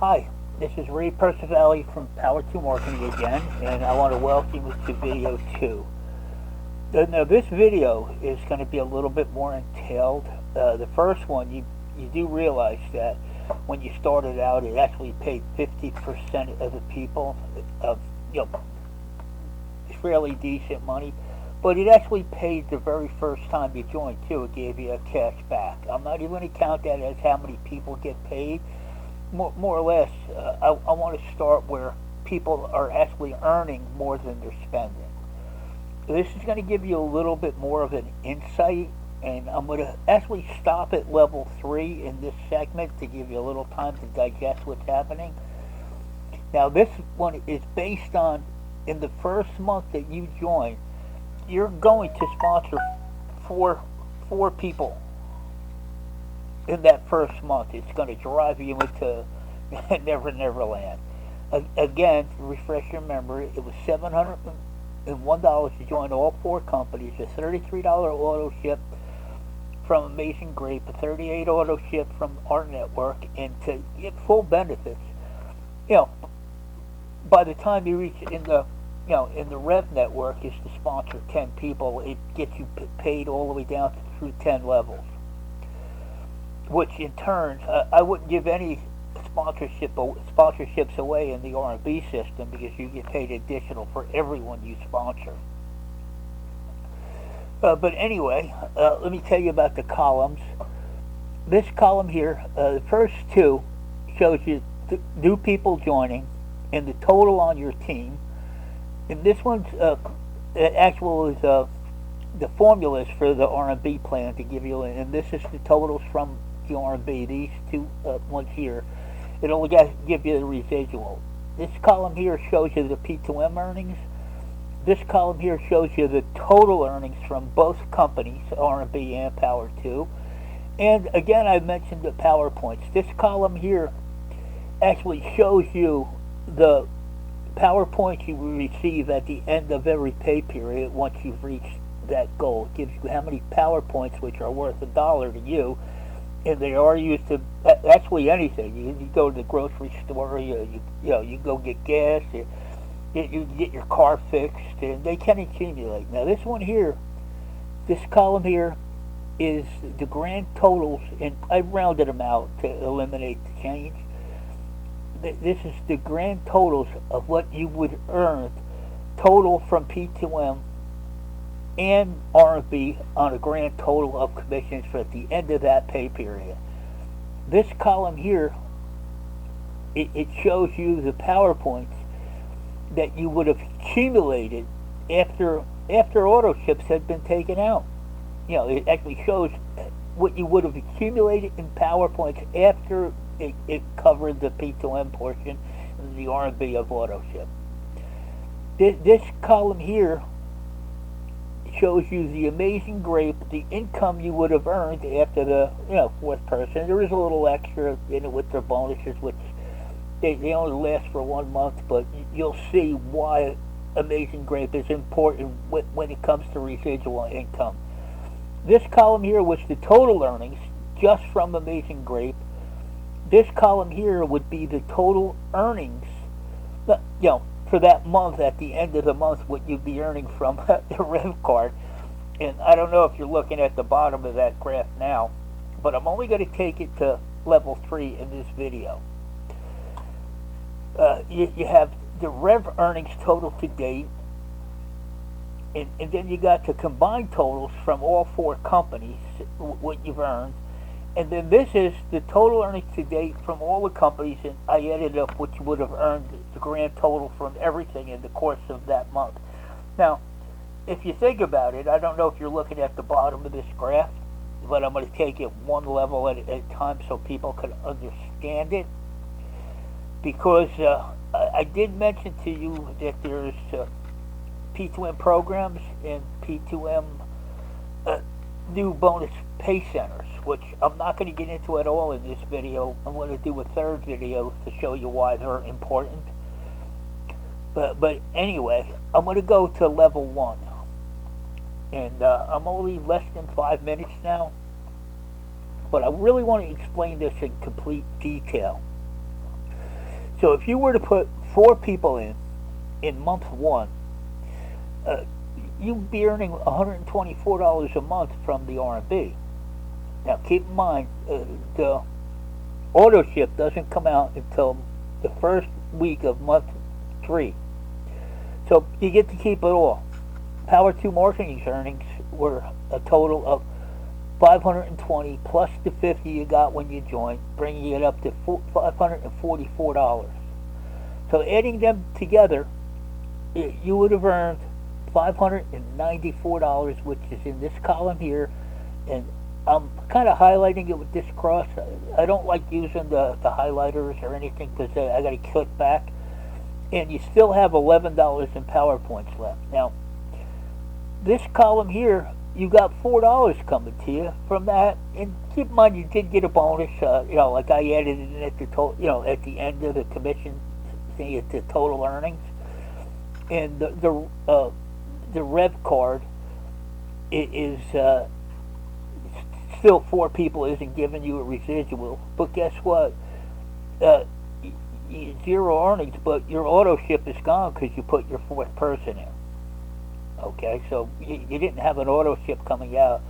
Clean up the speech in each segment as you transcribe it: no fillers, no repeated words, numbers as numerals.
Hi, this is Ray Percivalli from Power 2 Marketing again, and I want to welcome you to video 2. Now this video is going to be a little bit more entailed. The first one, you do realize that when you started out, it actually paid 50% of the people of fairly decent money, but it actually paid the very first time you joined too. It gave you a cash back. I'm not even going to count that as how many people get paid. More or less, I want to start where people are actually earning more than they're spending. This is going to give you a little bit more of an insight, and I'm going to actually stop at level 3 in this segment to give you a little time to digest what's happening. Now this one is based on, in the first month that you join, you're going to sponsor four people in that first month. It's going to drive you into Never Land. Again, to refresh your memory, it was $701 to join all 4 companies, a $33 auto ship from Amazing Grape, a $38 auto ship from our network, and to get full benefits. By the time you reach in the Rev network is to sponsor 10 people. It gets you paid all the way down through 10 levels, which in turn, I wouldn't give any sponsorships away in the R&B system because you get paid additional for everyone you sponsor. But anyway, let me tell you about the columns. This column here, the first 2, shows you the new people joining and the total on your team. And this one's actual is the formulas for the R&B plan to give you, and this is the totals from the R&B. These 2 ones here, it'll give you the residual. This column here shows you the P2M earnings. This column here shows you the total earnings from both companies, R&B and Power 2. And again, I mentioned the PowerPoints. This column here actually shows you the PowerPoints you will receive at the end of every pay period once you've reached that goal. It gives you how many PowerPoints, which are worth $1 to you, and they are used to actually anything. You go to the grocery store, you go get gas, you get your car fixed, and they can accumulate. Now this one here, this column here, is the grand totals, and I rounded them out to eliminate the change. This is the grand totals of what you would earn total from P2M and R&B on a grand total of commissions for at the end of that pay period. This column here, it shows you the PowerPoints that you would have accumulated after auto ships had been taken out. It actually shows what you would have accumulated in PowerPoints after it covered the P2M portion and the R&B of auto ship. This column here shows you the Amazing Grape, the income you would have earned after the 4th person. There is a little extra in it with their bonuses, which they only last for 1 month, but you'll see why Amazing Grape is important when it comes to residual income. This column here was the total earnings just from Amazing Grape. This column here would be the total earnings, for that month. At the end of the month, what you'd be earning from the Rev card. And I don't know if you're looking at the bottom of that graph now, but I'm only going to take it to level 3 in this video. You have the Rev earnings total to date, and then you got the combined totals from all 4 companies, what you've earned. And then this is the total earnings to date from all the companies, and I added up what you would have earned, the grand total from everything in the course of that month. Now, if you think about it, I don't know if you're looking at the bottom of this graph, but I'm going to take it one level at a time so people can understand it. Because I did mention to you that there's P2M programs and P2M new bonus pay centers, which I'm not going to get into at all in this video. I'm going to do a 3rd video to show you why they're important. But anyway, I'm going to go to level 1. And I'm only less than 5 minutes now. But I really want to explain this in complete detail. So if you were to put 4 people in month 1, you'd be earning $124 a month from the R&B. Now keep in mind, the auto ship doesn't come out until the first week of month 3. So you get to keep it all. Power 2 Marketing's earnings were a total of $520 plus the $50 you got when you joined, bringing it up to $544. So adding them together, you would have earned $594, which is in this column here, and I'm kind of highlighting it with this cross. I don't like using the highlighters or anything because I got to click back, and you still have $11 in PowerPoints left. Now, this column here, you got $4 coming to you from that, and keep in mind you did get a bonus. Like I added it in at the at the end of the commission thing at the total earnings, and the Rev card is still 4 people isn't giving you a residual, but guess what? 0 earnings, but your auto ship is gone because you put your 4th person in. Okay, so you didn't have an auto ship coming out.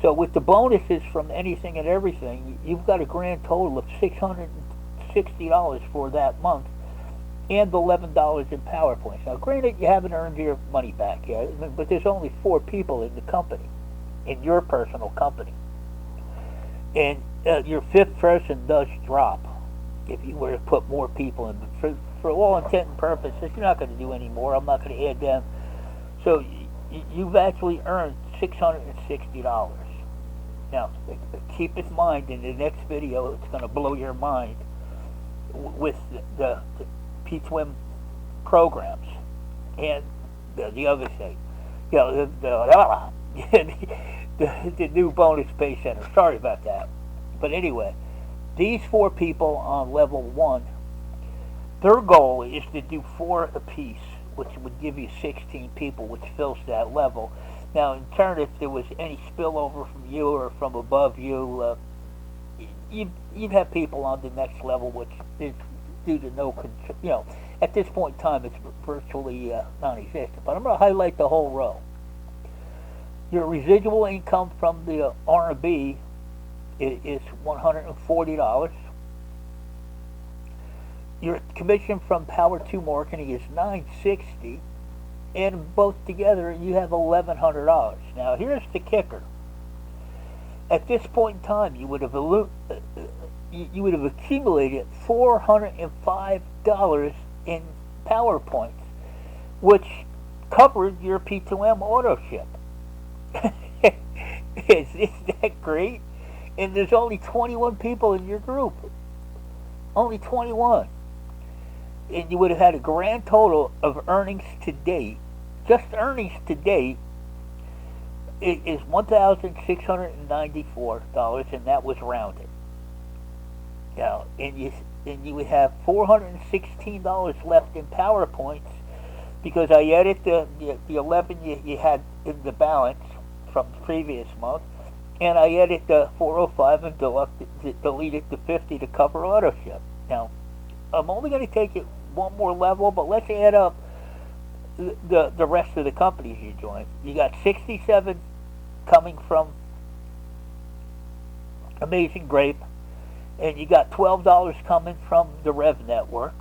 So with the bonuses from anything and everything, you've got a grand total of $660 for that month, and $11 in PowerPoints. Now, granted, you haven't earned your money back yet, but there's only 4 people in the company, in your personal company. And your 5th person does drop if you were to put more people in. But for all intent and purposes, you're not going to do any more. I'm not going to add them. So you've actually earned $660. Now, keep in mind, in the next video, it's going to blow your mind with the P2M programs and the other thing. The new bonus pay center. Sorry about that. But anyway, these 4 people on level 1, their goal is to do 4 apiece, which would give you 16 people, which fills that level. Now, in turn, if there was any spillover from you or from above you, you'd have people on the next level, which is due to no control. At this point in time, it's virtually non-existent. But I'm going to highlight the whole row. Your residual income from the R&B is $140. Your commission from Power 2 Marketing is $960, and both together you have $1,100. Now here's the kicker. At this point in time, you would have accumulated $405 in PowerPoints, which covered your P2M auto ship. Isn't that great? And there's only 21 people in your group. Only 21. And you would have had a grand total of earnings to date. Just earnings to date is $1,694, and that was rounded. Now, and you would have $416 left in PowerPoints because I added the 11 you had in the balance from the previous month, and I added the 405 and deleted the 50 to cover auto ship. Now, I'm only going to take it one more level, but let's add up the rest of the companies you joined. You got 67 coming from Amazing Grape, and you got $12 coming from the Rev Network,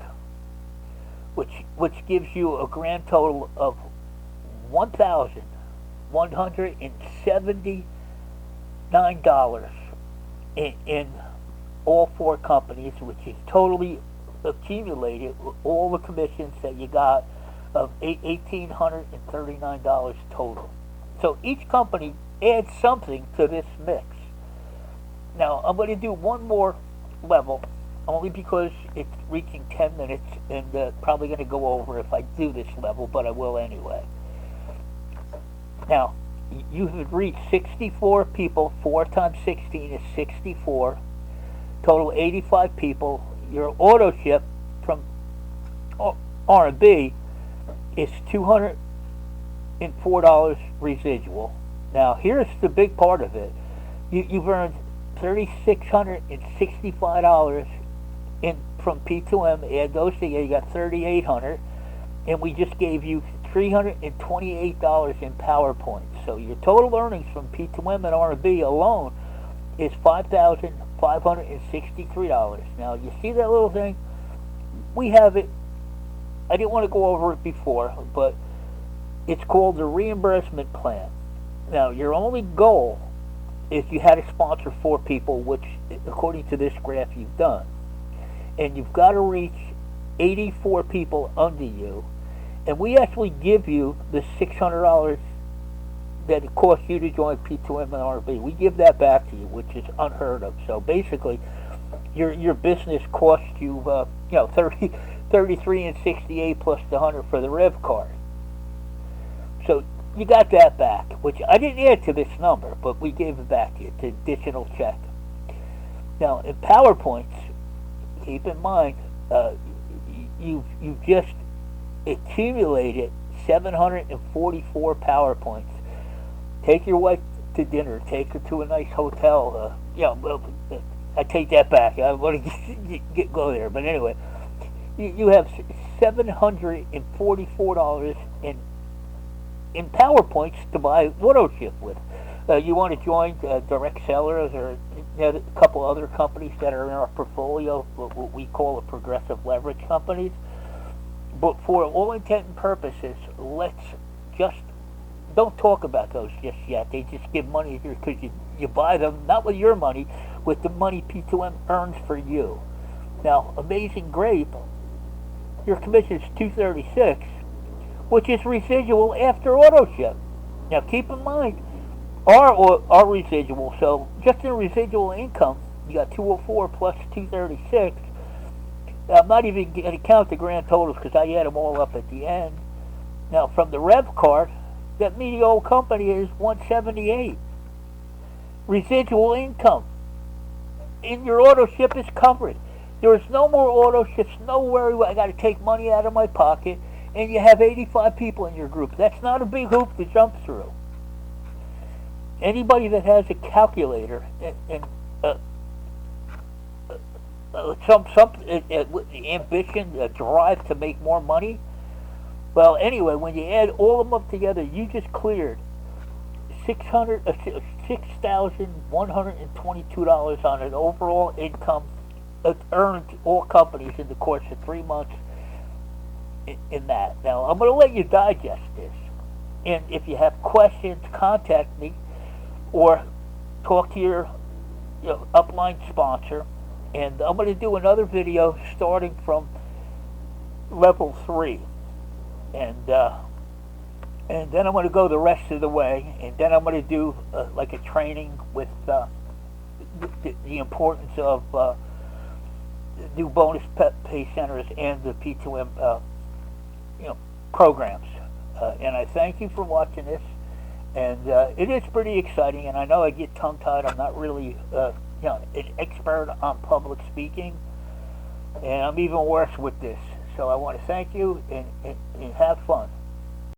which gives you a grand total of $1,179 in all 4 companies, which is totally accumulated with all the commissions that you got of $1,839 total. So each company adds something to this mix. Now I'm going to do one more level, only because it's reaching 10 minutes, and probably going to go over if I do this level, but I will anyway. Now, you have reached 64 people. 4 times 16 is 64. Total 85 people. Your auto ship from R&B is $204 residual. Now, here's the big part of it. You've earned $3,665 in from P2M, add those together, you got $3,800, and we just gave you $328 in PowerPoint. So your total earnings from P2M and RB alone is $5,563. Now you see that little thing? We have it. I didn't want to go over it before, but it's called the Reimbursement Plan. Now your only goal is you had to sponsor 4 people, which according to this graph you've done. And you've got to reach 84 people under you. And we actually give you the $600 that it costs you to join P2M and RB. We give that back to you, which is unheard of. So basically, your business costs you, 33 and 68 plus the 100 for the Rev card. So you got that back, which I didn't add to this number, but we gave it back to you, to additional check. Now in PowerPoints, keep in mind, you've just accumulated 744 PowerPoints. Take your wife to dinner. Take her to a nice hotel. I take that back. I want to go there, but anyway, you have $744 in PowerPoints to buy auto ship with. You want to join direct sellers or a couple other companies that are in our portfolio, what we call a progressive leverage companies. But for all intent and purposes, let's just don't talk about those just yet. They just give money because you buy them, not with your money, with the money P2M earns for you. Now, Amazing Grape, your commission is $236, which is residual after auto ship. Now, keep in mind, our residual, so just in residual income, you got 204 plus 236. I'm not even going to count the grand totals because I add them all up at the end. Now, from the Rev card, that mediocre company is 178. Residual income in your auto ship is covered. There is no more auto ships, no worry, I got to take money out of my pocket, and you have 85 people in your group. That's not a big hoop to jump through. Anybody that has a calculator and some ambition, a drive to make more money, well, anyway, when you add all of them up together, you just cleared $6,122 on an overall income earned all companies in the course of 3 months in that. Now, I'm going to let you digest this. And if you have questions, contact me or talk to your upline sponsor. And I'm going to do another video starting from level 3. And then I'm going to go the rest of the way. And then I'm going to do like a training with the importance of new bonus pay centers and the P2M programs. And I thank you for watching this. And it is pretty exciting. And I know I get tongue-tied. I'm not really an expert on public speaking. And I'm even worse with this. So I want to thank you and have fun.